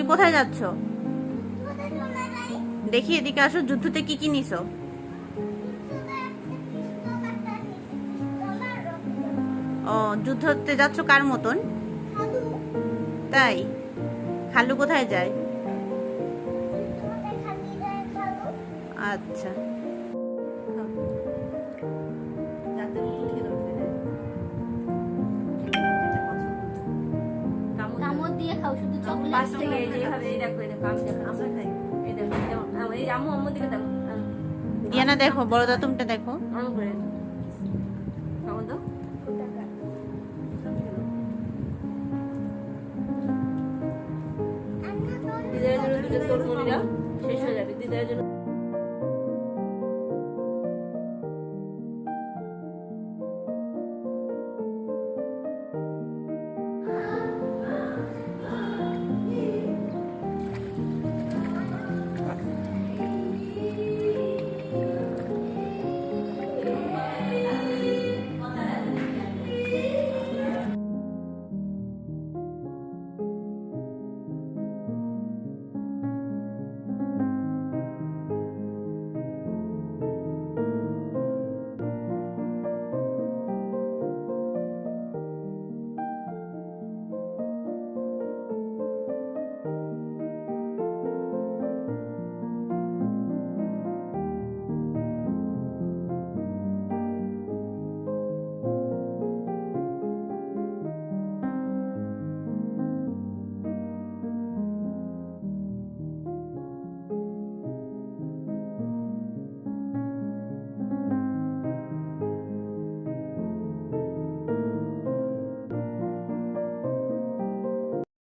তুমি কোথায় যাচ্ছ? দেখি এদিকে আসো, যুদ্ধতে কি কি নিছো? ও, যুদ্ধতে যাচ্ছ কার মতন? তাই? খালু কোথায় যায়? আচ্ছা, কামড় দিয়ে খাও, শুধু চকলেট পাশ থেকে এইভাবে এই দেখো, এই দেখো, আমি দেখো, আমরা খাই। এই দেখো, এই আম্মু আম্মুর দিকে দেখো। দিয়ানা দেখো, বড়দা তুমটা দেখো। আম করে খাবো তো। দুটো তরমুজ